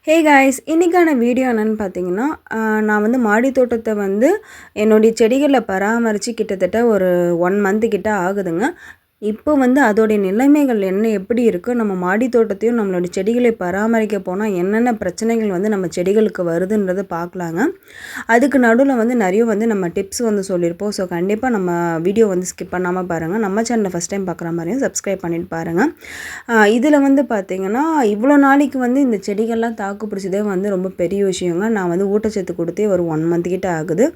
Hey guys, இன்றைக்கான video என்னென்னு பார்த்தீங்கன்னா, நான் வந்து மாடி தோட்டத்தை வந்து என்னுடைய செடிகளை பராமரித்து கிட்டத்தட்ட ஒரு 1 மந்த்து கிட்ட ஆகுதுங்க. இப்போ வந்து அதோடைய நிலைமைகள் என்ன எப்படி இருக்குது, நம்ம மாடி தோட்டத்தையும் நம்மளுடைய செடிகளை பராமரிக்க போனால் என்னென்ன பிரச்சனைகள் வந்து நம்ம செடிகளுக்கு வருதுன்றதை பார்க்கலாங்க. அதுக்கு நடுவில் வந்து நிறைய வந்து நம்ம டிப்ஸ் வந்து சொல்லியிருப்போம். ஸோ கண்டிப்பாக நம்ம வீடியோ வந்து ஸ்கிப் பண்ணாமல் பாருங்கள். நம்ம சேனலை ஃபஸ்ட் டைம் பார்க்குற மாதிரியும் சப்ஸ்கிரைப் பண்ணிட்டு பாருங்கள். இதில் வந்து பார்த்திங்கன்னா, இவ்வளோ நாளைக்கு வந்து இந்த செடிகள்லாம் தாக்கு பிடிச்சதே வந்து ரொம்ப பெரிய விஷயங்க. நான் வந்து ஊட்டச்சத்து கொடுத்தே ஒரு 1 மந்த் கிட்ட ஆகுது.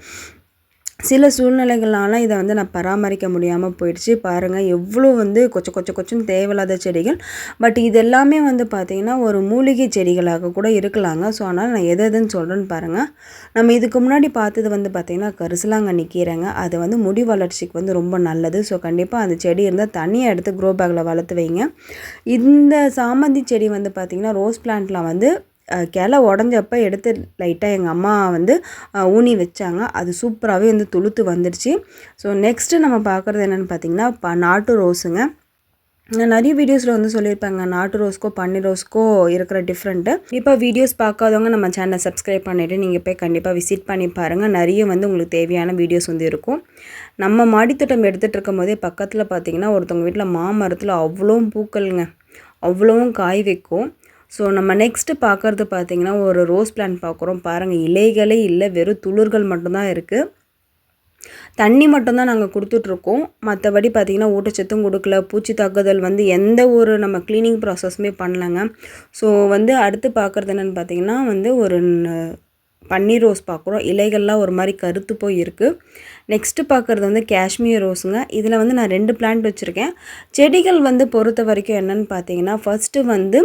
சில சூழ்நிலைகளால் இதை வந்து நான் பராமரிக்க முடியாமல் போயிடுச்சு. பாருங்கள் எவ்வளோ வந்து கொச்சன்னு தேவையில்லாத செடிகள். பட் இது எல்லாமே வந்து பார்த்திங்கன்னா ஒரு மூலிகை செடிகளாக கூட இருக்கலாங்க. ஸோ அதனால் நான் எதுன்னு சொல்கிறேன்னு பாருங்கள். நம்ம இதுக்கு முன்னாடி பார்த்தது வந்து பார்த்திங்கன்னா கரிசலாங்கண்ணி கீரைங்க. அது வந்து முடி வளர்ச்சிக்கு வந்து ரொம்ப நல்லது. ஸோ கண்டிப்பாக அந்த செடி இருந்தால் தனியாக எடுத்து க்ரோ பேக்கில் வளர்த்து வைங்க. இந்த சாமந்தி செடி வந்து பார்த்திங்கன்னா ரோஸ் பிளான்ட்லாம் வந்து கிளை உடஞ்சப்ப எடுத்து லைட்டாக எங்கள் அம்மா வந்து ஊனி வச்சாங்க. அது சூப்பராகவே வந்து துளுத்து வந்துடுச்சு. ஸோ நெக்ஸ்ட்டு நம்ம பார்க்குறது என்னென்னு பார்த்திங்கன்னா நாட்டு ரோஸுங்க. நான் நிறைய வீடியோஸில் வந்து சொல்லியிருப்பாங்க நாட்டு ரோஸ்க்கோ பன்னீர் ரோஸ்க்கோ இருக்கிற டிஃப்ரெண்ட்டு. இப்போ வீடியோஸ் பார்க்காதவங்க நம்ம சேனலை சப்ஸ்கிரைப் பண்ணிவிட்டு நீங்கள் போய் கண்டிப்பாக விசிட் பண்ணி பாருங்கள். நிறைய வந்து உங்களுக்கு தேவையான வீடியோஸ் வந்து இருக்கும். நம்ம மாடித்தோட்டம் எடுத்துகிட்டு இருக்கும் போதே பக்கத்தில் பார்த்திங்கன்னா ஒருத்தவங்க வீட்டில் மாமரத்தில் அவ்வளோவும் பூக்கள்ங்க, அவ்வளோவும் காய் வைக்கும். ஸோ நம்ம நெக்ஸ்ட்டு பார்க்குறது பார்த்திங்கன்னா ஒரு ரோஸ் பிளான்ட் பார்க்குறோம். பாருங்கள் இலைகளே இல்லை, வெறும் துளிர்கள் மட்டும்தான் இருக்குது. தண்ணி மட்டும்தான் நாங்கள் கொடுத்துட்ருக்கோம். மற்றபடி பார்த்திங்கன்னா ஊட்டச்சத்தும் கொடுக்கல, பூச்சி தாக்குதல் வந்து எந்த ஒரு நம்ம க்ளீனிங் ப்ராசஸுமே பண்ணலங்க. ஸோ வந்து அடுத்து பார்க்குறது என்னென்னு பார்த்திங்கன்னா வந்து ஒரு பன்னீர் ரோஸ் பார்க்குறோம். இலைகள்லாம் ஒரு மாதிரி கருத்து போய் இருக்குது. நெக்ஸ்ட்டு பார்க்குறது வந்து காஷ்மீர் ரோஸுங்க. இதில் வந்து நான் 2 பிளான்ட் வச்சுருக்கேன். செடிகள் வந்து பொறுத்த வரைக்கும் என்னென்னு பார்த்தீங்கன்னா ஃபஸ்ட்டு வந்து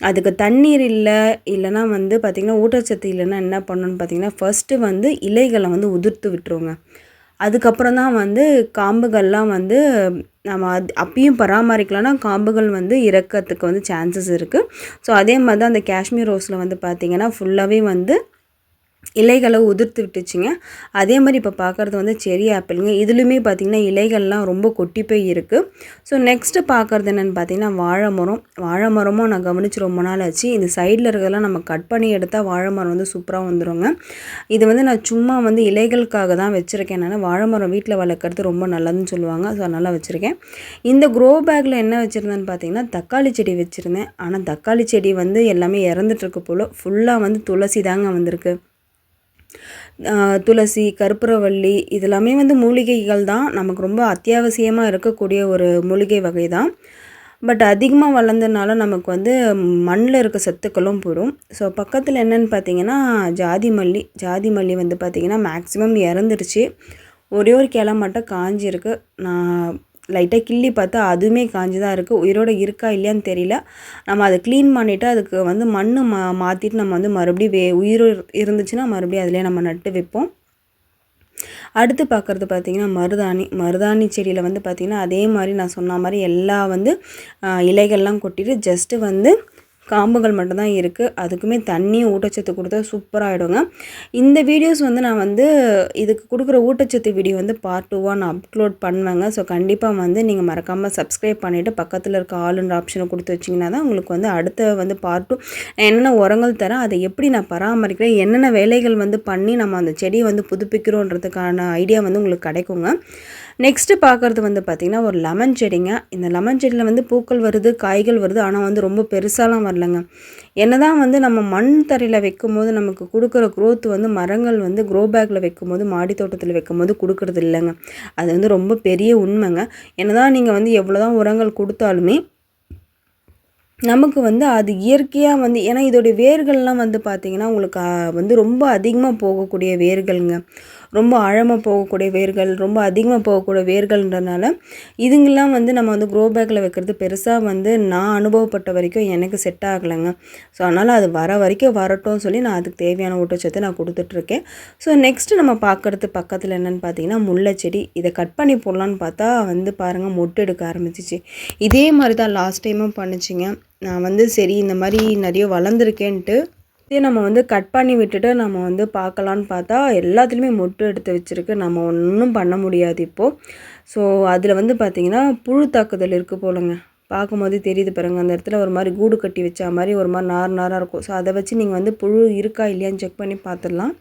அதுக்கு தண்ணீர் இல்லைன்னா வந்து பார்த்திங்கன்னா ஊட்டச்சத்து இல்லைன்னா என்ன பண்ணணுன்னு பார்த்திங்கன்னா ஃபஸ்ட்டு வந்து இலைகளை வந்து உதிர்த்து விட்டுருவோங்க. அதுக்கப்புறம் தான் வந்து காம்புகள்லாம் வந்து நம்ம அப்பயும் பராமரிக்கலாம்னா காம்புகள் வந்து இறக்கிறதுக்கு வந்து சான்சஸ் இருக்குது. ஸோ அதே மாதிரி தான் அந்த காஷ்மீர் ரோஸில் வந்து பார்த்திங்கன்னா ஃபுல்லாகவே வந்து இலைகளை உதிர்த்து விட்டுச்சுங்க. அதே மாதிரி இப்போ பார்க்குறது வந்து செரி ஆப்பிளுங்க. இதுலேயுமே பார்த்திங்கன்னா இலைகள்லாம் ரொம்ப கொட்டி போய் இருக்குது. ஸோ நெக்ஸ்ட்டு பார்க்குறது என்னென்னு பார்த்திங்கன்னா வாழை மரமும் நான் கவனித்து ரொம்ப நாள் ஆச்சு. இந்த சைடில் இருக்கிறதெல்லாம் நம்ம கட் பண்ணி எடுத்தால் வாழை மரம் வந்து சூப்பராக வந்துடுங்க. இது வந்து நான் சும்மா வந்து இலைகளுக்காக தான் வச்சுருக்கேன். நான் வாழை மரம் வீட்டில் வளர்க்குறது ரொம்ப நல்லதுன்னு சொல்லுவாங்க. ஸோ அதனால் வச்சுருக்கேன். இந்த க்ரோ பேக்கில் என்ன வச்சுருந்தேன்னு பார்த்திங்கன்னா தக்காளி செடி வச்சுருந்தேன். ஆனால் தக்காளி செடி வந்து எல்லாமே இறந்துட்டுருக்கு போல். ஃபுல்லாக வந்து துளசி தாங்க வந்திருக்கு. துளசி, கற்பூரவள்ளி இதெல்லாமே வந்து மூலிகைகள் தான். நமக்கு ரொம்ப அத்தியாவசியமாக இருக்கக்கூடிய ஒரு மூலிகை வகை தான். பட் அதிகமாக வளர்ந்ததுனால நமக்கு வந்து மண்ணில் இருக்க சத்துக்களும் போயிடும். ஸோ பக்கத்தில் என்னென்னு பார்த்தீங்கன்னா ஜாதி மல்லி வந்து பார்த்திங்கன்னா மேக்ஸிமம் இறந்துருச்சு. ஒரே ஒரு கிளை மட்டும் காஞ்சிருக்கு. நான் லைட்டாக கிள்ளி பார்த்தா அதுவுமே காஞ்சி தான் இருக்குது. உயிரோடு இருக்கா இல்லையான்னு தெரியல. நம்ம அதை க்ளீன் பண்ணிவிட்டு அதுக்கு வந்து மண் மாற்றிட்டு நம்ம வந்து மறுபடியும் உயிர் இருந்துச்சுன்னா மறுபடியும் அதிலே நம்ம நட்டு வைப்போம். அடுத்து பார்க்குறது பார்த்திங்கன்னா மருதாணி செடியில் வந்து பார்த்திங்கன்னா அதே மாதிரி நான் சொன்ன மாதிரி எல்லா வந்து இலைகள்லாம் கொட்டிட்டு ஜஸ்ட்டு வந்து காம்புகள் மட்டும்தான் இருக்குது. அதுக்குமே தண்ணியும் ஊட்டச்சத்து கொடுத்தா சூப்பராகிடுங்க. இந்த வீடியோஸ் வந்து நான் வந்து இதுக்கு கொடுக்குற ஊட்டச்சத்து வீடியோ வந்து பார்ட் 2 நான் அப்லோட் பண்ணுவேங்க. ஸோ கண்டிப்பாக வந்து நீங்கள் மறக்காமல் சப்ஸ்கிரைப் பண்ணிவிட்டு பக்கத்தில் இருக்க ஆளுன்ற ஆப்ஷனை கொடுத்து வச்சிங்கன்னா தான் உங்களுக்கு வந்து அடுத்த வந்து பார்ட் 2 என்னென்ன உரங்கள் தரேன், அதை எப்படி நான் பராமரிக்கிறேன், என்னென்ன வேலைகள் வந்து பண்ணி நம்ம அந்த செடியை வந்து புதுப்பிக்கிறோன்றதுக்கான ஐடியா வந்து உங்களுக்கு கிடைக்குங்க. நெக்ஸ்ட்டு பார்க்குறது வந்து பார்த்திங்கன்னா ஒரு லெமன் செடிங்க. இந்த லெமன் செடியில் வந்து பூக்கள் வருது, காய்கள் வருது. ஆனால் வந்து ரொம்ப பெருசாலாம் வரலங்க. என்ன தான் வந்து நம்ம மண் தரையில் வைக்கும்போது நமக்கு கொடுக்குற க்ரோத் வந்து மரங்கள் வந்து க்ரோ பேக்கில் வைக்கும்போது மாடி தோட்டத்தில் வைக்கும்போது கொடுக்குறது இல்லைங்க. அது வந்து ரொம்ப பெரிய உண்மைங்க. என்ன தான் நீங்கள் வந்து எவ்வளோ தான் உரங்கள் கொடுத்தாலுமே நமக்கு வந்து அது இயற்கையாக வந்து ஏன்னா இதோடைய வேர்கள்லாம் வந்து பார்த்திங்கன்னா உங்களுக்கு வந்து ரொம்ப அதிகமாக போகக்கூடிய வேர்கள்ங்க. ரொம்ப ஆழமாக போகக்கூடிய வேர்கள், ரொம்ப அதிகமாக போகக்கூடிய வேர்கள்ன்றனால இதுங்கெல்லாம் வந்து நம்ம வந்து க்ரோ பேக்கில் வைக்கிறது பெருசாக வந்து நான் அனுபவப்பட்ட வரைக்கும் எனக்கு செட் ஆகலைங்க. ஸோ அதனால் அது வர வரைக்கும் வரட்டும் சொல்லி நான் அதுக்கு தேவையான ஊட்டச்சத்தை நான் கொடுத்துட்ருக்கேன். ஸோ நெக்ஸ்ட்டு நம்ம பார்க்குறது பக்கத்தில் என்னென்னு பார்த்தீங்கன்னா முல்லை செடி. இதை கட் பண்ணி போடலான்னு பார்த்தா வந்து பாருங்கள் மொட்டு எடுக்க ஆரம்பிச்சிச்சு. இதே மாதிரி தான் லாஸ்ட் டைமும் பண்ணிச்சிங்க. நான் வந்து சரி இந்த மாதிரி நிறைய வளர்ந்துருக்கேன்ட்டு இதே நம்ம வந்து கட் பண்ணி விட்டுட்டு நம்ம வந்து பார்க்கலான்னு பார்த்தா எல்லாத்துலேயுமே மொட்டு எடுத்து வச்சுருக்கு. நம்ம ஒன்றும் பண்ண முடியாது இப்போது. ஸோ அதில் வந்து பார்த்திங்கன்னா புழு தாக்குதல் இருக்குது போலங்க. பார்க்கும்போதே தெரியுது பாருங்கள், அந்த இடத்துல ஒரு மாதிரி கூடு கட்டி வச்ச மாதிரி ஒரு மாதிரி நாராக இருக்கும். ஸோ அதை வச்சு நீங்கள் வந்து புழு இருக்கா இல்லையான்னு செக் பண்ணி பார்த்துடலாம்.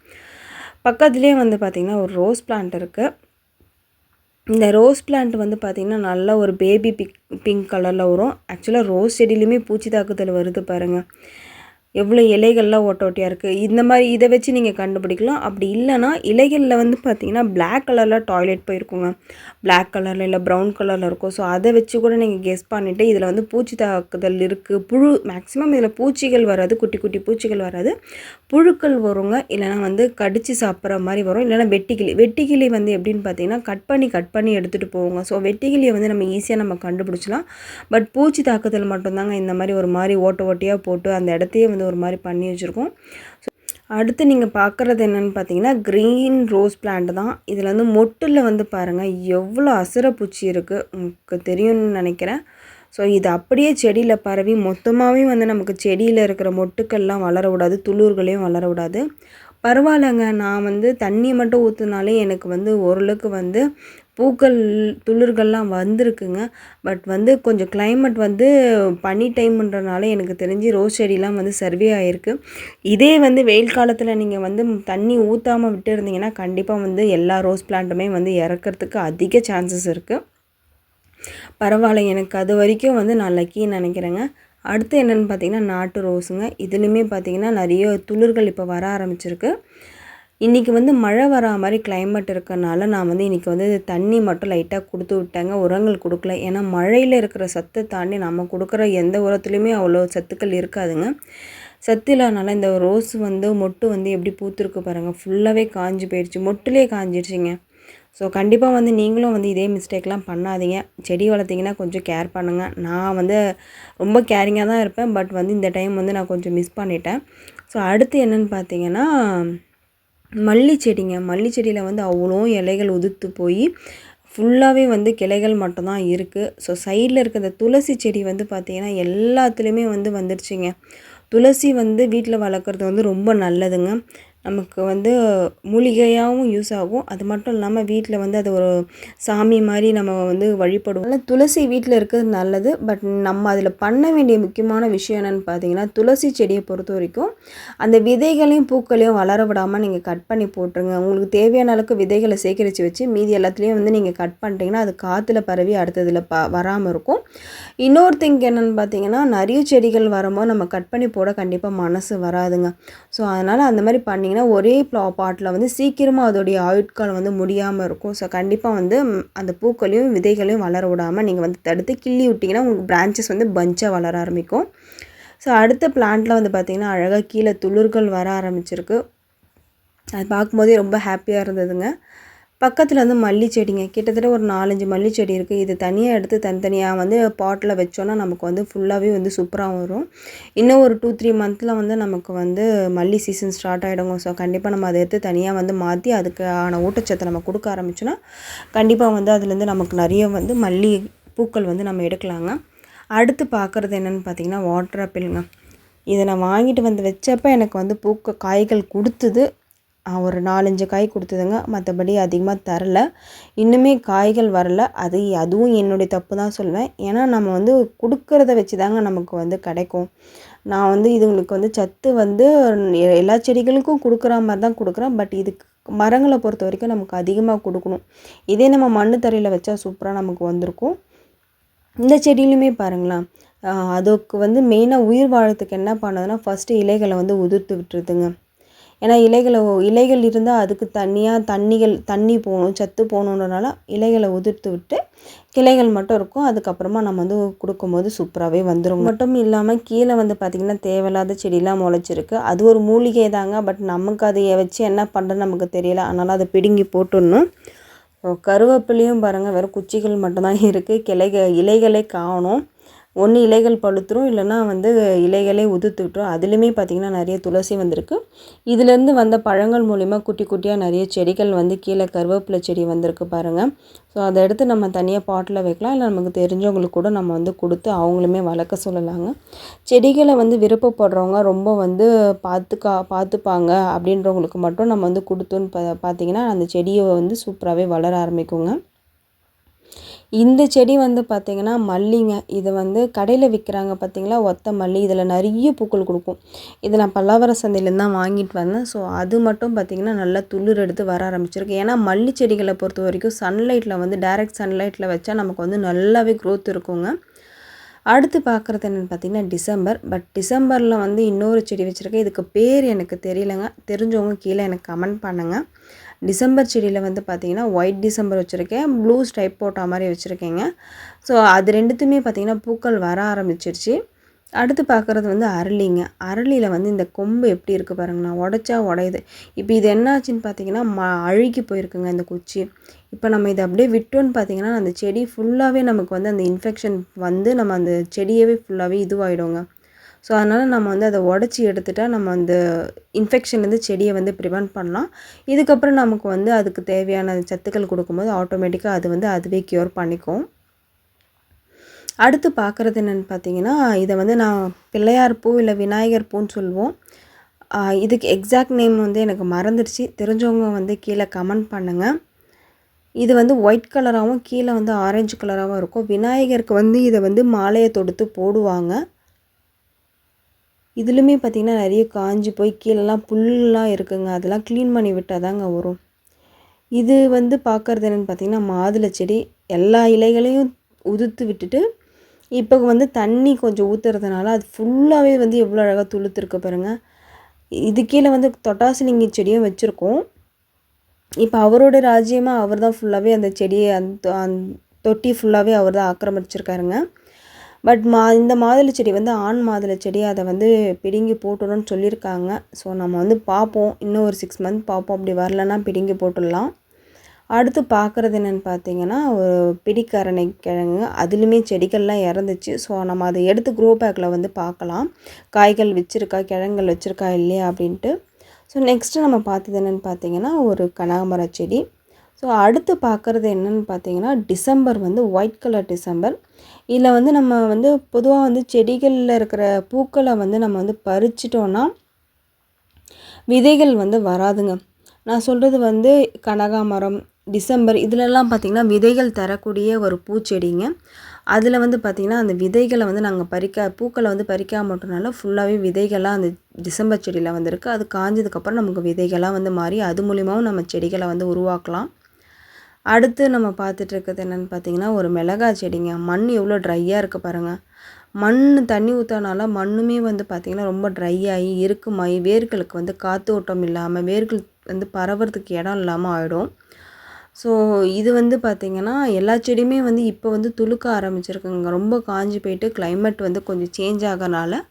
பக்கத்துலேயே வந்து பார்த்திங்கன்னா ஒரு ரோஸ் பிளான்ட் இருக்குது. இந்த ரோஸ் பிளான்ட் வந்து பார்த்திங்கன்னா நல்லா ஒரு பேபி பிங்க் கலரில் வரும். ஆக்சுவலாக ரோஸ் செடியிலையுமே பூச்சி தாக்குதல் வருது பாருங்கள். எவ்வளோ இலைகள்லாம் ஓட்ட ஓட்டையாக இருக்குது. இந்த மாதிரி இதை வச்சு நீங்கள் கண்டுபிடிக்கலாம். அப்படி இல்லைனா இலைகளில் வந்து பார்த்திங்கன்னா பிளாக் கலரில் டாய்லெட் போயிருக்குங்க. பிளாக் கலரில் இல்லை ப்ரௌன் கலரில் இருக்கும். ஸோ அதை வச்சு கூட நீங்கள் கெஸ் பண்ணிவிட்டு இதில் வந்து பூச்சி தாக்குதல் இருக்குது, புழு மேக்ஸிமம் இதில் பூச்சிகள் வராது, குட்டி குட்டி பூச்சிகள் வராது, புழுக்கள் வருங்க. இல்லைனா வந்து கடித்து சாப்பிட்ற மாதிரி வரும். இல்லைனா வெட்டிக்கிளி வந்து எப்படின்னு பார்த்தீங்கன்னா கட் பண்ணி எடுத்துகிட்டு போவோங்க. ஸோ வெட்டிக்கிளியை வந்து நம்ம ஈஸியாக நம்ம கண்டுபிடிச்சலாம். பட் பூச்சி தாக்குதல் மட்டும்தாங்க இந்த மாதிரி ஒரு மாதிரி ஓட்டையாக போட்டு அந்த இடத்தையே வந்து ஒரு மாதிரி பண்ணி வச்சுருக்கோம். ஸோ அடுத்து நீங்கள் பார்க்குறது என்னென்னு பார்த்தீங்கன்னா க்ரீன் ரோஸ் பிளான்ட் தான். இதில் வந்து மொட்டில் வந்து பாருங்கள் எவ்வளோ அசுரப்பூச்சி இருக்குது, உங்களுக்கு தெரியும்னு நினைக்கிறேன். ஸோ இது அப்படியே செடியில் பரவி மொத்தமாகவே வந்து நமக்கு செடியில் இருக்கிற மொட்டுக்கள்லாம் வளர விடாது, துளிர்களையும் வளர விடாது. பரவாயில்லைங்க, நான் வந்து தண்ணி மட்டும் ஊற்றுனாலே எனக்கு வந்து ஓரளவுக்கு வந்து பூக்கள் துளிர்கள்லாம் வந்திருக்குங்க. பட் வந்து கொஞ்சம் கிளைமேட் வந்து பனி டைம்ன்றனால எனக்கு தெரிஞ்சு ரோஸ் செடிலாம் வந்து சர்வே ஆகிருக்கு. இதே வந்து வெயில் காலத்தில் நீங்கள் வந்து தண்ணி ஊற்றாமல் விட்டு இருந்தீங்கன்னா கண்டிப்பாக வந்து எல்லா ரோஸ் பிளான்ட்டுமே வந்து இறக்கிறதுக்கு அதிக சான்சஸ் இருக்குது. பரவாயில்ல, எனக்கு அது வரைக்கும் வந்து நான் லக்கின்னு நினைக்கிறேங்க. அடுத்து என்னென்னு பார்த்தீங்கன்னா நாட்டு ரோஸுங்க. இதுலேயுமே பார்த்திங்கன்னா நிறைய துளிர்கள் இப்போ வர ஆரம்பிச்சிருக்கு. இன்றைக்கி வந்து மழை வரா மாதிரி கிளைமேட் இருக்கிறனால நான் வந்து இன்றைக்கி வந்து தண்ணி மட்டும் லைட்டாக கொடுத்து விட்டேங்க, உரங்கள் கொடுக்கல. ஏன்னா மழையில் இருக்கிற சத்தை தாண்டி நம்ம கொடுக்குற எந்த உரத்துலையுமே அவ்வளோ சத்துக்கள் இருக்காதுங்க. சத்து இல்லாதனால இந்த ரோஸ் வந்து மொட்டு வந்து எப்படி பூத்துருக்கு பாருங்கள், ஃபுல்லாகவே காஞ்சி போயிடுச்சு, மொட்டுலேயே காஞ்சிடுச்சிங்க. ஸோ கண்டிப்பாக வந்து நீங்களும் வந்து இதே மிஸ்டேக்லாம் பண்ணாதீங்க. செடி வளர்த்திங்கன்னா கொஞ்சம் கேர் பண்ணுங்கள். நான் வந்து ரொம்ப கேரிங்காக தான் இருப்பேன். பட் வந்து இந்த டைம் வந்து நான் கொஞ்சம் மிஸ் பண்ணிட்டேன். ஸோ அடுத்து என்னென்னு பார்த்தீங்கன்னா மல்லி செடிங்க. மல்லி செடியில் வந்து அவ்வளோ இலைகள் உதிர்த்து போய் ஃபுல்லாகவே வந்து கிளைகள் மட்டும்தான் இருக்குது. ஸோ சைடில் இருக்க இந்த துளசி செடி வந்து பார்த்திங்கன்னா எல்லாத்துலேயுமே வந்து வந்துடுச்சுங்க. துளசி வந்து வீட்டில் வளர்க்குறது வந்து ரொம்ப நல்லதுங்க. நமக்கு வந்து மூலிகையாகவும் யூஸ் ஆகும். அது மட்டும் இல்லாமல் வீட்டில் வந்து அது ஒரு சாமி மாதிரி நம்ம வந்து வழிபடுவோம். அதனால் துளசி வீட்டில் இருக்கிறது நல்லது. பட் நம்ம அதில் பண்ண வேண்டிய முக்கியமான விஷயம் என்னென்னு பார்த்தீங்கன்னா துளசி செடியை பொறுத்த வரைக்கும் அந்த விதைகளையும் பூக்களையும் வளர விடாமல் நீங்கள் கட் பண்ணி போட்டுருங்க. உங்களுக்கு தேவையான அளவுக்கு விதைகளை சேகரித்து வச்சு மீதி எல்லாத்துலேயும் வந்து நீங்கள் கட் பண்ணிட்டீங்கன்னா அது காற்றுல பரவி அடுத்ததில் வராமல் இருக்கும். இன்னொரு திங் என்னென்னு பார்த்தீங்கன்னா நிறைய செடிகள் வரும்போது நம்ம கட் பண்ணி போட கண்டிப்பாக மனசு வராதுங்க. ஸோ அதனால் அந்த மாதிரி பண்ணிங்கன்னா ஒரே பாட்டில் வந்து சீக்கிரமாக அதோடைய ஆயுட்காலம் வந்து முடியாமல் இருக்கும். ஸோ கண்டிப்பாக வந்து அந்த பூக்களையும் விதைகளையும் வளர விடாமல் நீங்கள் வந்து தடுத்து கிள்ளி விட்டிங்கன்னா உங்களுக்கு பிரான்ச்சஸ் வந்து பஞ்சாக வளர ஆரம்பிக்கும். ஸோ அடுத்த பிளான்ட்டில் வந்து பார்த்திங்கன்னா அழகாக கீழே துளிர்கள் வர ஆரம்பிச்சிருக்கு. அது பார்க்கும்போதே ரொம்ப ஹாப்பியாக இருந்ததுங்க. பக்கத்தில் வந்து மல்லி செடிங்க, கிட்டத்தட்ட ஒரு 4-5 மல்லி செடி இருக்குது. இது தனியாக எடுத்து தனித்தனியாக வந்து பாட்டில் வச்சோன்னா நமக்கு வந்து ஃபுல்லாகவே வந்து சூப்பராக வரும். இன்னும் ஒரு 2-3 மந்தில் வந்து நமக்கு வந்து மல்லி சீசன் ஸ்டார்ட் ஆகிடுங்க. ஸோ கண்டிப்பாக நம்ம அதை எடுத்து தனியாக வந்து மாற்றி அதுக்கான ஊட்டச்சத்தை நம்ம கொடுக்க ஆரம்பிச்சோன்னா கண்டிப்பாக வந்து அதுலேருந்து நமக்கு நிறைய வந்து மல்லி பூக்கள் வந்து நம்ம எடுக்கலாங்க. அடுத்து பார்க்குறது என்னென்னு பார்த்திங்கன்னா வாட்டர் ஆப்பிளுங்க. இதை நான் வாங்கிட்டு வந்து வச்சப்போ எனக்கு வந்து காய்கள் கொடுத்தது ஒரு 4-5 காய் கொடுத்ததுங்க. மற்றபடி அதிகமாக தரல. இன்னுமே காய்கள் வரல. அதுவும் என்னுடைய தப்பு தான் சொல்லுவேன். ஏன்னா நம்ம வந்து கொடுக்கறத வச்சு தாங்க நமக்கு வந்து கிடைக்கும். நான் வந்து இதுங்களுக்கு வந்து சத்து வந்து எல்லா செடிகளுக்கும் கொடுக்குற மாதிரி தான் கொடுக்குறேன். பட் இதுக்கு மரங்களை பொறுத்த வரைக்கும் நமக்கு அதிகமாக கொடுக்கணும். இதே நம்ம மண்ணு தரையில் வச்சா சூப்பராக நமக்கு வந்திருக்கும். இந்த செடியிலுமே பாருங்களேன், அதுக்கு வந்து மெயினாக உயிர் வாழறதுக்கு என்ன பண்ணுதுன்னா ஃபஸ்ட்டு இலைகளை வந்து உதிர்த்து விட்டுருதுங்க. ஏன்னா இலைகள் இருந்தால் அதுக்கு தனியாக தண்ணி போகணும், சத்து போகணுன்றனால இலைகளை உதிர்த்து விட்டு கிளைகள் மட்டும் இருக்கும். அதுக்கப்புறமா நம்ம வந்து கொடுக்கும்போது சூப்பராகவே வந்துடும். மட்டும் இல்லாமல் கீழே வந்து பார்த்திங்கன்னா தேவையில்லாத செடியெலாம் முளைச்சிருக்கு. அது ஒரு மூலிகை தாங்க. பட் நமக்கு அதை வச்சு என்ன பண்ணுறதுன்னு நமக்கு தெரியல. அதனால் அதை பிடுங்கி போட்டுடணும். கருவேப்பிலையும் பாருங்கள் வெறும் குச்சிகள் மட்டும்தான் இருக்குது. இலைகளே காணும். ஒன்று இலைகள் பழுத்துரும், இல்லைன்னா வந்து இலைகளே உதிர்த்து விட்டுரும். அதுலேயுமே பார்த்திங்கன்னா நிறைய துளசி வந்திருக்கு. இதுலேருந்து வந்த பழங்கள் மூலிமா குட்டி குட்டியாக நிறைய செடிகள் வந்து கீழே கருவேப்பிலை செடி வந்திருக்கு பாருங்கள். ஸோ அதை எடுத்து நம்ம தனியாக பாட்டில் வைக்கலாம். இல்லை நமக்கு தெரிஞ்சவங்களுக்கு கூட நம்ம வந்து கொடுத்து அவங்களுமே வளர்க்க சொல்லலாங்க. செடிகளை வந்து விருப்பப்படுறவங்க ரொம்ப வந்து பார்த்துப்பாங்க அப்படின்றவங்களுக்கு மட்டும் நம்ம வந்து கொடுத்தோன்னு பார்த்திங்கன்னா அந்த செடியை வந்து சூப்பராகவே வளர ஆரம்பிக்குங்க. இந்த செடி வந்து பார்த்திங்கன்னா மல்லிங்க. இது வந்து கடையில் விற்கிறாங்க பார்த்திங்களா, ஒத்த மல்லி. இதில் நிறைய பூக்கள் கொடுக்கும். இது நான் பல்லாவர சந்தையிலேருந்து தான் வாங்கிட்டு வந்தேன். ஸோ அது மட்டும் பார்த்திங்கன்னா நல்லா துளிர் எடுத்து வர ஆரம்பிச்சிருக்கு. ஏன்னா மல்லி செடிகளை பொறுத்த வரைக்கும் சன்லைட்டில் வந்து டைரக்ட் சன்லைட்டில் வச்சா நமக்கு வந்து நல்லாவே க்ரோத் இருக்குங்க. அடுத்து பார்க்குறது என்னென்னு பார்த்திங்கன்னா டிசம்பர். பட் டிசம்பரில் வந்து இன்னொரு செடி வச்சுருக்கேன். இதுக்கு பேர் எனக்கு தெரியலங்க. தெரிஞ்சவங்க கீழே எனக்கு கமெண்ட் பண்ணுங்கள். டிசம்பர் செடியில் வந்து பார்த்திங்கன்னா ஒயிட் டிசம்பர் வச்சுருக்கேன், ப்ளூ ஸ்ட்ரைப் போட்ட மாதிரி வச்சுருக்கேங்க. ஸோ அது ரெண்டுத்துமே பார்த்திங்கன்னா பூக்கள் வர ஆரம்பிச்சிருச்சு. அடுத்து பார்க்குறது வந்து அரளிங்க. அரளியில் வந்து இந்த கொம்பு எப்படி இருக்குது பாருங்கண்ணா, உடச்சா உடையுது. இப்போ இது என்னாச்சுன்னு பார்த்தீங்கன்னா அழுகி போயிருக்குங்க இந்த குச்சி. இப்போ நம்ம இதை அப்படியே விட்டோன்னு பார்த்தீங்கன்னா அந்த செடி ஃபுல்லாகவே நமக்கு வந்து அந்த இன்ஃபெக்ஷன் வந்து நம்ம அந்த செடியவே ஃபுல்லாகவே இதுவாகிடுங்க. ஸோ அதனால் நம்ம வந்து அதை உடச்சி எடுத்துட்டால் நம்ம அந்த இன்ஃபெக்ஷன்லேருந்து செடியை வந்து ப்ரிவெண்ட் பண்ணலாம். இதுக்கப்புறம் நமக்கு வந்து அதுக்கு தேவையான சத்துக்கள் கொடுக்கும்போது ஆட்டோமேட்டிக்காக அது வந்து அதுவே க்யூர் பண்ணிக்கும். அடுத்து பார்க்குறது என்னென்னு பார்த்தீங்கன்னா, இதை வந்து நான் பிள்ளையார் பூ இல்லை விநாயகர் பூன்னு சொல்லுவோம். இதுக்கு எக்ஸாக்ட் நேம் வந்து எனக்கு மறந்துடுச்சு. தெரிஞ்சவங்க வந்து கீழே கமெண்ட் பண்ணுங்கள். இது வந்து ஒயிட் கலராகவும் கீழே வந்து ஆரஞ்சு கலராகவும் இருக்கும். விநாயகருக்கு வந்து இதை வந்து மாலையை தொடுத்து போடுவாங்க. இதுலையுமே பார்த்திங்கன்னா நிறைய காஞ்சி போய் கீழெல்லாம் புல்லாம் இருக்குங்க. அதெல்லாம் க்ளீன் பண்ணி விட்டால் தாங்க வரும். இது வந்து பார்க்குறது என்னென்னு பார்த்திங்கன்னா மாதுளை செடி. எல்லா இலைகளையும் உதிர்த்து விட்டுட்டு இப்போ வந்து தண்ணி கொஞ்சம் ஊற்றுறதுனால அது ஃபுல்லாகவே வந்து எவ்வளோ அழகாக துளுத்துருக்கு பாருங்கள். இது கீழே வந்து தொட்டாசிலிங்கி செடியும் வச்சுருக்கோம். இப்போ அவரோட ராஜ்யமாக அவர் தான் ஃபுல்லாகவே அந்த செடியை அந்த தொட்டி ஃபுல்லாகவே அவர் தான் ஆக்கிரமிச்சிருக்காருங்க. பட் இந்த மாதுளை செடி வந்து ஆண் மாதுளை செடி, அதை வந்து பிடுங்கி போட்டுடணும்னு சொல்லியிருக்காங்க. ஸோ நம்ம வந்து பார்ப்போம், இன்னும் ஒரு 6 மந்த் பார்ப்போம். அப்படி வரலன்னா பிடுங்கி போட்டுடலாம். அடுத்து பார்க்குறது என்னென்னு பார்த்தீங்கன்னா ஒரு பிடிக்கரணை கிழங்கு. அதுலேயுமே செடிகள்லாம் இறந்துச்சு. ஸோ நம்ம அதை எடுத்து க்ரோ பேக்கில் வந்து பார்க்கலாம், காய்கள் வச்சுருக்கா, கிழங்குகள் வச்சுருக்கா இல்லையா அப்படின்ட்டு. ஸோ நெக்ஸ்ட்டு நம்ம பார்த்தது என்னென்னு பார்த்தீங்கன்னா ஒரு கனகாமர செடி. ஸோ அடுத்து பார்க்குறது என்னென்னு பார்த்தீங்கன்னா டிசம்பர் வந்து ஒயிட் கலர் டிசம்பர். இதில் வந்து நம்ம வந்து பொதுவாக வந்து செடிகளில் இருக்கிற பூக்களை வந்து நம்ம வந்து பறிச்சிட்டோன்னா விதைகள் வந்து வராதுங்க. நான் சொல்கிறது வந்து கனகாமரம், டிசம்பர் இதிலெல்லாம் பார்த்திங்கன்னா விதைகள் தரக்கூடிய ஒரு பூச்செடிங்க. அதில் வந்து பார்த்திங்கன்னா அந்த விதைகளை வந்து நாங்கள் பூக்களை வந்து பறிக்காம மட்டும்னால ஃபுல்லாகவே விதைகளாக அந்த டிசம்பர் செடியில் வந்துருக்கு. அது காஞ்சதுக்கப்புறம் நமக்கு விதைகளாக வந்து மாறி அது மூலியமாகவும் நம்ம செடிகளை வந்து உருவாக்கலாம். அடுத்து நம்ம பார்த்துட்டு இருக்கிறது என்னென்னு பார்த்தீங்கன்னா ஒரு மிளகாய் செடிங்க. மண் எவ்வளோ ட்ரையாக இருக்குது பாருங்கள். மண் தண்ணி ஊற்றினால மண்ணுமே வந்து பார்த்திங்கன்னா ரொம்ப ட்ரை ஆகி இருக்குமாயி வேர்களுக்கு வந்து காற்று ஓட்டம் இல்லாமல் வேர்கள் வந்து பரவறதுக்கு இடம் இல்லாமல் ஆகிடும். ஸோ இது வந்து பார்த்திங்கன்னா எல்லா செடியுமே வந்து இப்போ வந்து துளுக்க ஆரம்பிச்சிருக்குங்க. ரொம்ப காஞ்சி போயிட்டு கிளைமேட் வந்து கொஞ்சம் சேஞ்ச் ஆகனால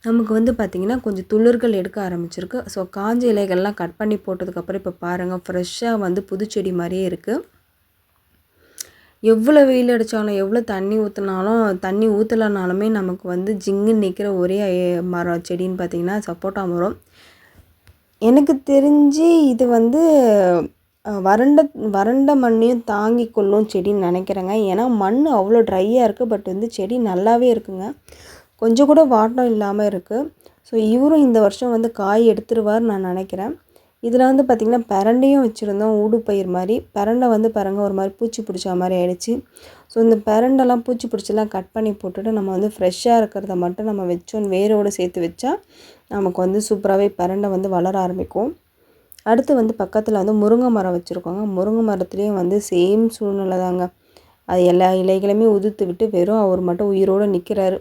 நமக்கு வந்து பார்த்திங்கன்னா கொஞ்சம் துளிர்கள் எடுக்க ஆரம்பிச்சிருக்கு. ஸோ காஞ்ச இலைகள்லாம் கட் பண்ணி போட்டதுக்கப்புறம் இப்போ பாருங்கள் ஃப்ரெஷ்ஷாக வந்து புதுச்செடி மாதிரியே இருக்குது. எவ்வளோ வெயில் அடித்தாலும் எவ்வளோ தண்ணி ஊற்றினாலும் தண்ணி ஊற்றலனாலுமே நமக்கு வந்து ஜிங்குன்னு நிற்கிற ஒரே மரம் செடின்னு பார்த்திங்கன்னா சப்போட்டா மரம். எனக்கு தெரிஞ்சு இது வந்து வறண்ட மண்ணையும் தாங்கி கொள்ளும் செடின்னு நினைக்கிறேங்க. ஏன்னா மண் அவ்வளோ ட்ரையாக இருக்குது. பட் வந்து செடி நல்லாவே இருக்குங்க, கொஞ்சம் கூட வாட்டம் இல்லாமல் இருக்குது. ஸோ இவரும் இந்த வருஷம் வந்து காய் எடுத்துருவார்னு நான் நினைக்கிறேன். இதில் வந்து பார்த்திங்கன்னா பிரண்டையும் வச்சுருந்தோம், ஊடுபயிர் மாதிரி. பிரண்டை வந்து பாருங்கள் ஒரு மாதிரி பூச்சி பிடிச்ச மாதிரி ஆகிடுச்சு. ஸோ இந்த பிரண்டெல்லாம் பூச்சி பிடிச்செல்லாம் கட் பண்ணி போட்டுட்டு நம்ம வந்து ஃப்ரெஷ்ஷாக இருக்கிறத மட்டும் நம்ம வச்சோன்னு வேரோடு சேர்த்து வச்சா நமக்கு வந்து சூப்பராகவே பிரண்டை வந்து வளர ஆரம்பிக்கும். அடுத்து வந்து பக்கத்தில் வந்து முருங்கை மரம் வச்சுருக்கோங்க. முருங்கை மரத்துலேயும் வந்து சேம் சூழ்நிலை தாங்க. அது எல்லா இலைகளுமே உதிர்த்து விட்டு வெறும் அவர் மட்டும் உயிரோடு நிற்கிறாரு.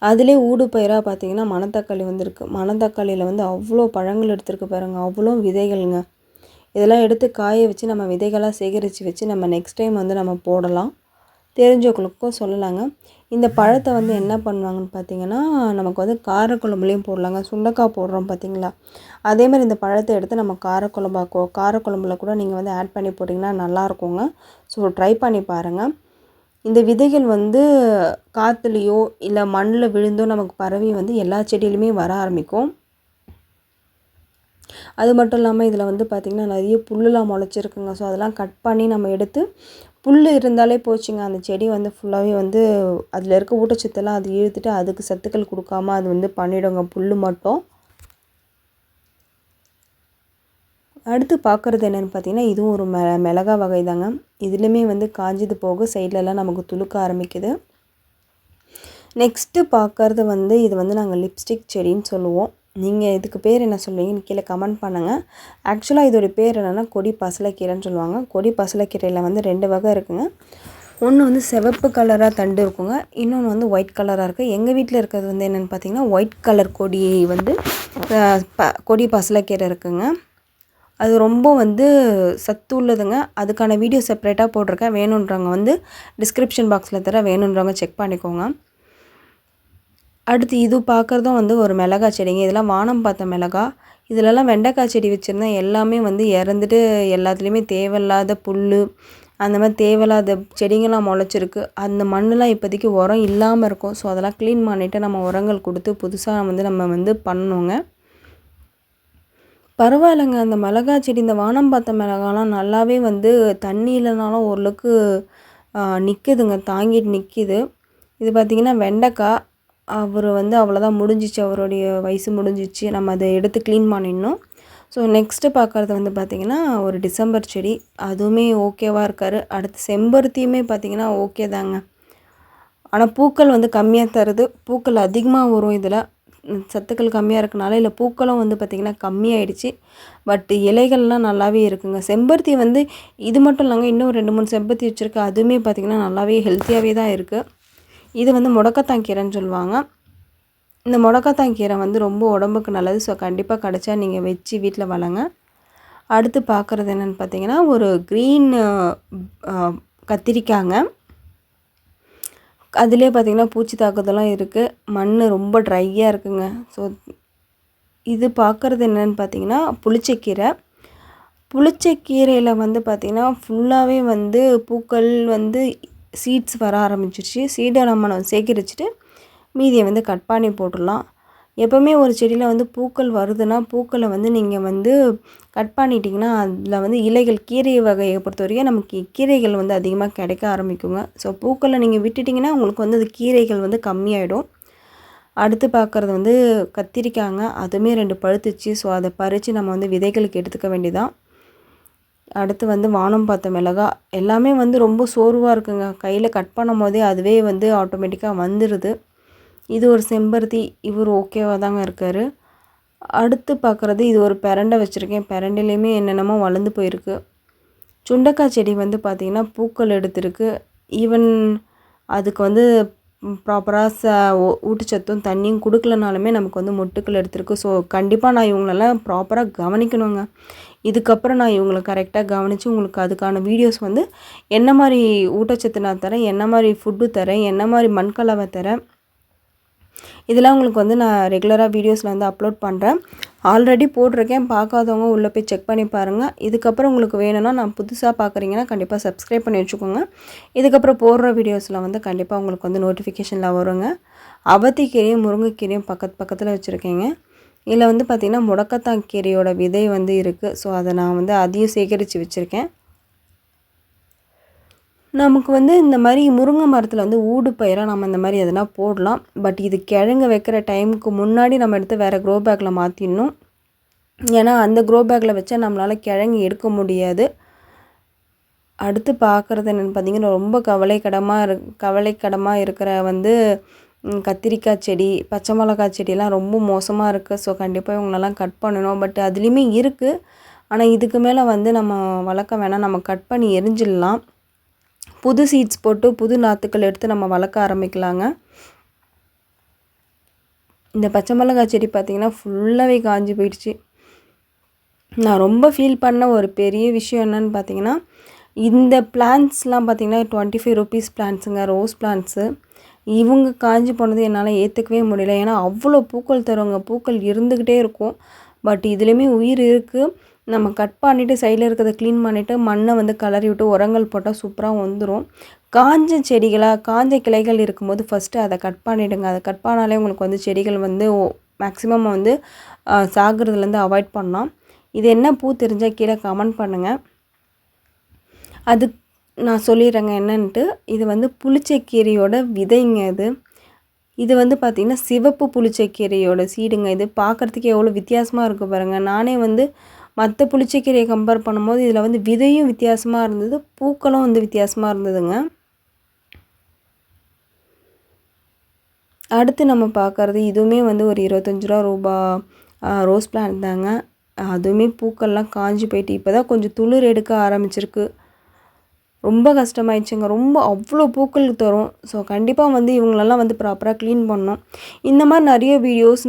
அதிலே ஊடு பயிராக பார்த்திங்கன்னா மணத்தக்காளி வந்துருக்கு. மணத்தக்காளியில் வந்து அவ்வளோ பழங்கள் எடுத்துருக்கு பாருங்கள், அவ்வளோ விதைகள்ங்க. இதெல்லாம் எடுத்து காய வச்சு நம்ம விதைகளாக சேகரித்து வச்சு நம்ம நெக்ஸ்ட் டைம் வந்து நம்ம போடலாம். தெரிஞ்சவங்களுக்கும் சொல்லலாங்க. இந்த பழத்தை வந்து என்ன பண்ணுவாங்கன்னு பார்த்திங்கன்னா நமக்கு வந்து காரக்குழம்புலேயும் போடலாங்க. சுண்டைக்காய் போடுறோம் பார்த்திங்களா, அதே மாதிரி இந்த பழத்தை எடுத்து நம்ம காரக்குழம்புல கூட நீங்கள் வந்து ஆட் பண்ணி போட்டிங்கன்னா நல்லாயிருக்குங்க. ஸோ ட்ரை பண்ணி பாருங்கள். இந்த விதைகள் வந்து காற்றுலையோ இல்லை மண்ணில் விழுந்தோ நமக்கு பரவி வந்து எல்லா செடியிலுமே வர ஆரம்பிக்கும். அது மட்டும் இல்லாமல் இதில் வந்து பார்த்திங்கன்னா நிறைய புல்லுலாம் முளைச்சிருக்குங்க. ஸோ அதெல்லாம் கட் பண்ணி நம்ம எடுத்து, புல் இருந்தாலே போச்சுங்க, அந்த செடி வந்து ஃபுல்லாகவே வந்து அதில் இருக்க ஊட்டச்சத்தெல்லாம் அது இழுத்துட்டு அதுக்கு சத்துக்கள் கொடுக்காம அது வந்து பண்ணிவிடுங்க புல் மட்டும். அடுத்து பார்க்குறது என்னென்னு பார்த்தீங்கன்னா, இதுவும் ஒரு மிளகா வகை தாங்க. இதுலேயுமே வந்து காஞ்சது போக சைட்லலாம் நமக்கு துளுக்க ஆரம்பிக்குது. நெக்ஸ்ட்டு பார்க்குறது வந்து இது வந்து நாங்கள் லிப்ஸ்டிக் செடின்னு சொல்லுவோம். நீங்கள் இதுக்கு பேர் என்ன சொல்லுவீங்கன்னு கீழே கமெண்ட் பண்ணுங்கள். ஆக்சுவலாக இதோடைய பேர் என்னென்னா கொடி பசலைக்கீரைன்னு சொல்லுவாங்க. கொடி பசலைக்கீரையில் வந்து 2 வகை இருக்குங்க. ஒன்று வந்து சிவப்பு கலராக தண்டு இருக்குங்க, இன்னொன்று வந்து ஒயிட் கலராக இருக்குது. எங்கள் வீட்டில் இருக்கிறது வந்து என்னென்னு பார்த்தீங்கன்னா, ஒயிட் கலர் கொடி வந்து கொடி பசலைக்கீரை இருக்குங்க. அது ரொம்ப வந்து சத்து உள்ளதுங்க. அதுக்கான வீடியோ செப்பரேட்டாக போட்டிருக்கேன். வேணுன்றவங்க வந்து டிஸ்கிரிப்ஷன் பாக்ஸில் வேணுன்றவங்க செக் பண்ணிக்கோங்க. அடுத்து இது பார்க்குறதும் வந்து ஒரு மிளகா செடிங்க. இதெல்லாம் வானம் பார்த்த மிளகா. இதிலலாம் வெண்டைக்காய் செடி வச்சுருந்தேன். எல்லாமே வந்து இறந்துட்டு எல்லாத்துலேயுமே தேவையில்லாத புல் அந்த மாதிரி தேவையில்லாத செடிங்கெல்லாம் முளைச்சிருக்கு. அந்த மண்ணெலாம் இப்போதைக்கு உரம் இல்லாமல் இருக்கும். ஸோ அதெல்லாம் க்ளீன் பண்ணிவிட்டு நம்ம உரங்கள் கொடுத்து புதுசாக வந்து நம்ம வந்து பண்ணணுங்க. பரவாயில்லைங்க, அந்த மிளகா செடி இந்த வானம் பார்த்த மிளகாலாம் நல்லாவே வந்து தண்ணி இல்லைனாலும் ஓரளவுக்கு நிற்குதுங்க, தாங்கிட்டு நிற்கிது. இது பார்த்திங்கன்னா வெண்டைக்காய். அவர் வந்து அவ்வளோதான், முடிஞ்சிச்சு, அவருடைய வயசு முடிஞ்சிச்சு. நம்ம அதை எடுத்து க்ளீன் பண்ணிடணும். ஸோ நெக்ஸ்ட்டு பார்க்குறது வந்து பார்த்திங்கன்னா ஒரு டிசம்பர் செடி. அதுவுமே ஓகேவாக இருக்கார். அடுத்து செம்பருத்தியுமே பார்த்திங்கன்னா ஓகே தாங்க. ஆனால் பூக்கள் வந்து கம்மியாக தருது. பூக்கள் அதிகமாக வரும் இதில். சத்துக்கள் கம்மியாக இருக்கனால இல்லை பூக்களும் வந்து பார்த்திங்கன்னா கம்மியாயிடுச்சு. பட் இலைகள்லாம் நல்லாவே இருக்குங்க. செம்பருத்தி வந்து இது மட்டும் இல்லைங்க, இன்னும் 2-3 செம்பருத்தி வச்சுருக்கு. அதுவுமே பார்த்திங்கன்னா நல்லாவே ஹெல்த்தியாகவே தான் இருக்குது. இது வந்து முடக்கத்தான் கீரைன்னு சொல்லுவாங்க. இந்த முடக்கத்தான் கீரை வந்து ரொம்ப உடம்புக்கு நல்லது. ஸோ கண்டிப்பாக கிடச்சா நீங்கள் வச்சு வீட்டில் வளங்க. அடுத்து பார்க்குறது என்னென்னு பார்த்தீங்கன்னா, ஒரு க்ரீன் கத்திரிக்காங்க. அதிலே பார்த்திங்கன்னா பூச்சி தாக்குதலாம் இருக்குது. மண் ரொம்ப ட்ரையாக இருக்குங்க. ஸோ இது பார்க்குறது என்னென்னு பார்த்தீங்கன்னா புளிச்சக்கீரை. புளிச்சக்கீரையில் வந்து பார்த்திங்கன்னா ஃபுல்லாகவே வந்து பூக்கள் வந்து சீட்ஸ் வர ஆரம்பிச்சிருச்சு. சீடை நம்ம சேகரிச்சுட்டு மீதியை வந்து கட் பண்ணி போட்டுடலாம். எப்போவுமே ஒரு செடியில் வந்து பூக்கள் வருதுன்னா பூக்களை வந்து நீங்கள் வந்து கட் பண்ணிட்டிங்கன்னா அதில் வந்து இலைகள், கீரை வகையை பொறுத்த வரைக்கும் நமக்கு கீரைகள் வந்து அதிகமாக கிடைக்க ஆரம்பிக்குங்க. ஸோ பூக்களை நீங்கள் விட்டுட்டிங்கன்னா உங்களுக்கு வந்து அது கீரைகள் வந்து கம்மியாயிடும். அடுத்து பார்க்குறது வந்து கத்திரிக்காங்க. அதுவுமே 2 பழுத்துச்சு. ஸோ அதை பறித்து நம்ம வந்து விதைகளுக்கு எடுத்துக்க வேண்டியதான். அடுத்து வந்து வானம் பார்த்த மிளகா. எல்லாமே வந்து ரொம்ப சோர்வாக இருக்குங்க. கையில் கட் பண்ணும் போதே அதுவே வந்து ஆட்டோமேட்டிக்காக வந்துடுது. இது ஒரு செம்பருத்தி. இவர் ஓகேவாக தாங்க இருக்கார். அடுத்து பார்க்குறது இது ஒரு பெரண்டை வச்சுருக்கேன். பெரண்டையிலையுமே என்னென்னமோ வளர்ந்து போயிருக்கு. சுண்டைக்காய் செடி வந்து பார்த்திங்கன்னா பூக்கள் எடுத்திருக்கு. ஈவன் அதுக்கு வந்து ப்ராப்பராக ஊட்டச்சத்தும் தண்ணியும் கொடுக்கலனாலுமே நமக்கு வந்து மொட்டுக்கள் எடுத்திருக்கு. ஸோ கண்டிப்பாக நான் இவங்களெல்லாம் ப்ராப்பராக கவனிக்கணுங்க. இதுக்கப்புறம் நான் இவங்களை கரெக்டாக கவனித்து உங்களுக்கு அதுக்கான வீடியோஸ் வந்து என்ன மாதிரி ஊட்டச்சத்து நான் தரேன், என்ன மாதிரி ஃபுட்டு தரேன், என்ன மாதிரி மண்கலவை தரேன், இதெல்லாம் உங்களுக்கு வந்து நான் ரெகுலராக வீடியோஸில் வந்து அப்லோட் பண்ணுறேன். ஆல்ரெடி போட்டிருக்கேன். பார்க்காதவங்க உள்ளே போய் செக் பண்ணி பாருங்கள். இதுக்கப்புறம் உங்களுக்கு வேணும்னா, நான் புதுசாக பார்க்குறீங்கன்னா கண்டிப்பாக சப்ஸ்கிரைப் பண்ணி வச்சுக்கோங்க. இதுக்கப்புறம் போடுற வீடியோஸில் வந்து கண்டிப்பாக உங்களுக்கு வந்து நோட்டிஃபிகேஷனில் வருங்க. அவத்திக்கீரையும் முருங்கைக்கீரையும் பக்கத்தில் வச்சுருக்கேங்க. இதில் வந்து பார்த்திங்கன்னா முடக்கத்தான் கீரையோட விதை வந்து இருக்குது. ஸோ அதை நான் வந்து அதையும் சேகரித்து வச்சுருக்கேன். நமக்கு வந்து இந்த மாதிரி முருங்கை மரத்தில் வந்து ஊடு பயிராக நம்ம இந்த மாதிரி எதனா போடலாம். பட் இது கிழங்கு வைக்கிற டைமுக்கு முன்னாடி நம்ம எடுத்து வேறு க்ரோ பேக்கில் மாற்றிடணும். ஏன்னா அந்த க்ரோ பேக்கில் வச்சா நம்மளால் கிழங்கு எடுக்க முடியாது. அடுத்து பார்க்குறது என்னென்னு பார்த்திங்கன்னா, ரொம்ப கவலைக்கிடமாக இருக்கிற வந்து கத்திரிக்காய் செடி, பச்சை மிளகாய் செடியெல்லாம் ரொம்ப மோசமாக இருக்குது. ஸோ கண்டிப்பாக இவங்களெல்லாம் கட் பண்ணணும். பட் அதுலேயுமே இருக்குது. ஆனால் இதுக்கு மேலே வந்து நம்ம வளர்க்க வேணாம், நம்ம கட் பண்ணி எரிஞ்சிடலாம். புது சீட்ஸ் போட்டு புது நாற்றுக்கள் எடுத்து நம்ம வளர்க்க ஆரம்பிக்கலாங்க. இந்த பச்சை மிளகாய் செடி பார்த்திங்கன்னா ஃபுல்லாகவே காஞ்சி போயிடுச்சு. நான் ரொம்ப ஃபீல் பண்ண ஒரு பெரிய விஷயம் என்னென்னு பார்த்திங்கன்னா, இந்த பிளான்ட்ஸ்லாம் பார்த்திங்கன்னா 25 rupees பிளான்ட்ஸுங்க, ரோஸ் பிளான்ட்ஸு. இவங்க காஞ்சி போனது என்னால் ஏற்றுக்கவே முடியல. ஏன்னா அவ்வளோ பூக்கள் தருவாங்க, பூக்கள் இருந்துக்கிட்டே இருக்கும். பட் இதுலேயுமே உயிர் இருக்குது. நம்ம கட் பண்ணிவிட்டு சைடில் இருக்கிறத க்ளீன் பண்ணிவிட்டு மண்ணை வந்து கலரி விட்டு உரங்கள் போட்டால் சூப்பராக வந்துடும். காஞ்ச செடிகளாக காஞ்ச கிளைகள் இருக்கும்போது ஃபஸ்ட்டு அதை கட் பண்ணிவிடுங்க. அதை கட் பண்ணாலே உங்களுக்கு வந்து செடிகள் வந்து மேக்ஸிமம் வந்து சாகிறதுலேருந்து அவாய்ட் பண்ணலாம். இது என்ன பூ தெரிஞ்சால் கீழே கமெண்ட் பண்ணுங்கள். அது நான் சொல்லிடுறேங்க என்னன்ட்டு. இது வந்து புளிச்சக்கீரையோட விதைங்க. இது வந்து பார்த்திங்கன்னா சிவப்பு புளிச்சக்கீரையோட சீடுங்க. இது பார்க்குறதுக்கு எவ்வளோ வித்தியாசமாக இருக்குது பாருங்கள். நானே வந்து மற்ற புளிச்சக்கீரையை கம்பேர் பண்ணும்போது இதில் வந்து விதையும் வித்தியாசமாக இருந்தது, பூக்களும் வந்து வித்தியாசமாக இருந்ததுங்க. அடுத்து நம்ம பார்க்குறது இதுவுமே வந்து ஒரு ரூ. 25 ரோஸ் பிளான்ட் தாங்க. அதுவுமே பூக்கள்லாம் காஞ்சி போயிட்டு இப்போ தான் கொஞ்சம் துளிர் எடுக்க ஆரம்பிச்சிருக்கு. ரொம்ப கஷ்டமாயிடுச்சுங்க. அவ்வளோ பூக்கள் தரும். ஸோ கண்டிப்பாக வந்து இவங்களெல்லாம் வந்து ப்ராப்பராக க்ளீன் பண்ணணும். இந்த மாதிரி நிறைய வீடியோஸ்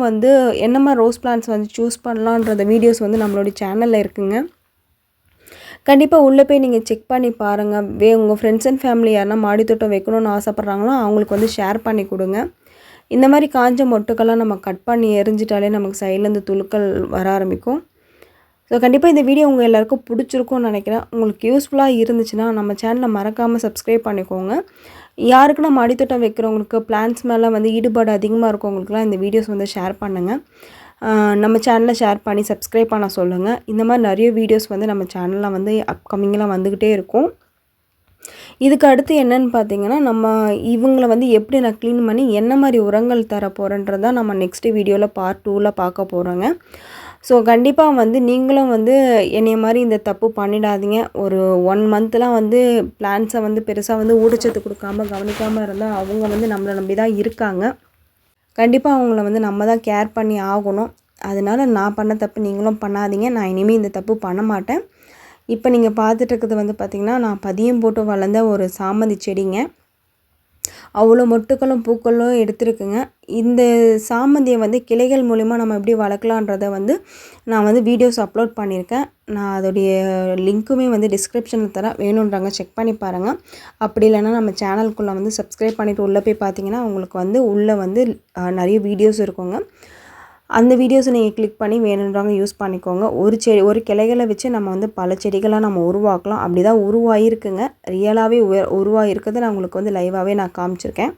வந்து என்ன மாதிரி ரோஸ் பிளான்ட்ஸ் வந்து சூஸ் பண்ணலான்றத வீடியோஸ் வந்து நம்மளுடைய சேனலில் இருக்குங்க. கண்டிப்பாக உள்ளே போய் நீங்கள் செக் பண்ணி பாருங்கள். உங்கள் ஃப்ரெண்ட்ஸ் அண்ட் ஃபேமிலி யாருன்னா மாடி தோட்டம் வைக்கணும்னு ஆசைப்பட்றாங்களோ அவங்களுக்கு வந்து ஷேர் பண்ணி கொடுங்க. இந்த மாதிரி காஞ்ச மொட்டுக்கெல்லாம் நம்ம கட் பண்ணி எரிஞ்சிட்டாலே நமக்கு சைட்லேருந்து துளுக்கள் வர ஆரம்பிக்கும். ஸோ கண்டிப்பாக இந்த வீடியோ உங்கள் எல்லாேருக்கும் பிடிச்சிருக்கும்னு நினைக்கிறேன். உங்களுக்கு யூஸ்ஃபுல்லாக இருந்துச்சுன்னா நம்ம சேனலை மறக்காமல் சப்ஸ்கிரைப் பண்ணிக்கோங்க. யாருக்குன்னா மாடித்தோட்டம் வைக்கிறவங்களுக்கு பிளான்ஸ் மேலே வந்து ஈடுபாடு அதிகமாக இருக்கவங்களுக்குலாம் இந்த வீடியோஸ் வந்து ஷேர் பண்ணுங்கள். நம்ம சேனலை ஷேர் பண்ணி சப்ஸ்கிரைப் பண்ண சொல்லுங்கள். இந்த மாதிரி நிறைய வீடியோஸ் வந்து நம்ம சேனலில் வந்து அப்கமிங்கெலாம் வந்துக்கிட்டே இருக்கும். இதுக்கு அடுத்து என்னென்னு பார்த்தீங்கன்னா, நம்ம இவங்கள வந்து எப்படி நான் க்ளீன் பண்ணி என்ன மாதிரி உரங்கள் தர போகிறேன்றது தான் நம்ம நெக்ஸ்ட்டு வீடியோவில் பார்ட் 2ல் பார்க்க போகிறோங்க. ஸோ கண்டிப்பாக வந்து நீங்களும் வந்து என்னைய மாதிரி இந்த தப்பு பண்ணிடாதீங்க. ஒரு 1 மந்த்லாம் வந்து பிளான்ட்ஸை வந்து பெருசாக வந்து ஊட்டச்சத்து கொடுக்காம கவனிக்காமல் இருந்தால் அவங்க வந்து நம்மளை நம்பி தான் இருக்காங்க. கண்டிப்பாக அவங்கள வந்து நம்ம தான் கேர் பண்ணி ஆகணும். அதனால் நான் பண்ண தப்பு நீங்களும் பண்ணாதீங்க. நான் இனிமேல் இந்த தப்பு பண்ண மாட்டேன். இப்போ நீங்கள் பார்த்துட்டு இருக்கிறது வந்து பார்த்திங்கன்னா, நான் பதியம் போட்டு வளர்ந்த ஒரு சாமந்தி செடிங்க. அவ்வளோ மொட்டுக்களும் பூக்களும் எடுத்துருக்குங்க. இந்த சாமந்தியை வந்து கிளைகள் மூலிமா நம்ம எப்படி வளர்க்கலான்றதை வந்து நான் வந்து வீடியோஸ் அப்லோட் பண்ணியிருக்கேன். நான் அதோடைய லிங்க்குமே வந்து டிஸ்கிரிப்ஷனில் தரேன், வேணுன்றவங்க செக் பண்ணி பாருங்கள். அப்படி இல்லைன்னா நம்ம சேனலுக்குள்ளே வந்து சப்ஸ்கிரைப் பண்ணிவிட்டு உள்ளே போய் பார்த்தீங்கன்னா உங்களுக்கு வந்து உள்ளே வந்து நிறைய வீடியோஸ் இருக்குங்க. அந்த வீடியோஸை நீங்கள் கிளிக் பண்ணி வேணுன்றவங்க யூஸ் பண்ணிக்கோங்க. ஒரு கிளைகளை வச்சு நம்ம வந்து பல செடிகளாக நம்ம உருவாக்கலாம். அப்படி தான் உருவாகிருக்குங்க. ரியலாகவே உருவாகிருக்கிறத நான் உங்களுக்கு வந்து லைவாகவே நான் காமிச்சிருக்கேன்.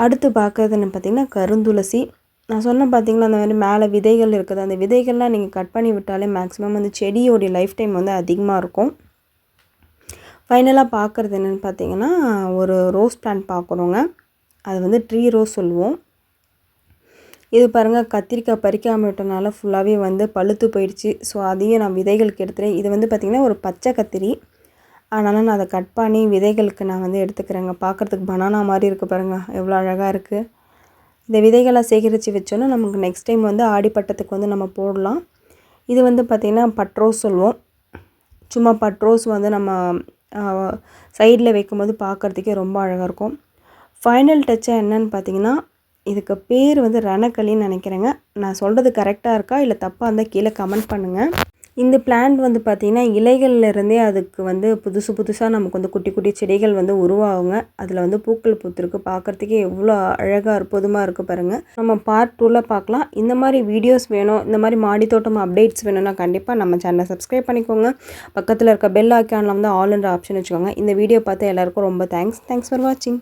அடுத்து பார்க்குறதுன்னு பார்த்திங்கன்னா கருந்துளசி. நான் சொன்னேன் பார்த்திங்கன்னா அந்த மாதிரி மேலே விதைகள் இருக்குது. அந்த விதைகள்லாம் நீங்கள் கட் பண்ணி விட்டாலே மேக்ஸிமம் வந்து செடியோடைய லைஃப் டைம் வந்து அதிகமாக இருக்கும். ஃபைனலாக பார்க்குறது என்னென்னு பார்த்திங்கன்னா ஒரு ரோஸ் பிளான்ட் பார்க்குறோங்க. அது வந்து ட்ரீ ரோஸ் சொல்லுவோம். இது பாருங்கள், கத்திரிக்காய் பறிக்காமல் விட்டனால ஃபுல்லாகவே வந்து பழுத்து போயிடுச்சு. ஸோ அதையும் நான் விதைகளுக்கு எடுத்துகிறேன். இது வந்து பார்த்திங்கன்னா ஒரு பச்சை கத்திரி. அதனால் நான் அதை கட் பண்ணி விதைகளுக்கு நான் வந்து எடுத்துக்கிறேங்க. பார்க்குறதுக்கு பனானா மாதிரி இருக்குது பாருங்கள், எவ்வளோ அழகாக இருக்குது. இந்த விதைகளை சேகரித்து வச்சோன்னா நமக்கு நெக்ஸ்ட் டைம் வந்து ஆடிப்பட்டத்துக்கு வந்து நம்ம போடலாம். இது வந்து பார்த்திங்கன்னா பட்ரோஸ் சொல்லுவோம். சும்மா பட்ரோஸ் வந்து நம்ம சைடில் வைக்கும்போது பார்க்குறதுக்கே ரொம்ப அழகாக இருக்கும். ஃபைனல் டச்சாக என்னன்னு பார்த்திங்கன்னா, இதுக்கு பேர் வந்து ரணக்களின்னு நினைக்கிறேங்க. நான் சொல்கிறது கரெக்டாக இருக்கா இல்லை தப்பாக இருந்தால் கீழே கமெண்ட் பண்ணுங்கள். இந்த பிளான்ட் வந்து பார்த்திங்கன்னா இலைகள்லேருந்தே அதுக்கு வந்து புதுசாக நமக்கு வந்து குட்டி குட்டி செடிகள் வந்து உருவாகுங்க. அதில் வந்து பூக்கள் பூத்துருக்கு. பார்க்குறதுக்கே எவ்வளோ அழகாக அற்புதமாக இருக்குது பாருங்கள். நம்ம பார்ட் 2ல் பார்க்கலாம். இந்த மாதிரி வீடியோஸ் வேணும், இந்த மாதிரி மாடித்தோட்டம் அப்டேட்ஸ் வேணும்னா கண்டிப்பாக நம்ம சேனலை சப்ஸ்கிரைப் பண்ணிக்கோங்க. பக்கத்தில் இருக்க பெல் ஐக்கானில் வந்து ஆல்ன்ற ஆப்ஷன் வச்சுக்கோங்க. இந்த வீடியோ பார்த்து எல்லாருக்கும் ரொம்ப தேங்க்ஸ் ஃபார் வாட்சிங்.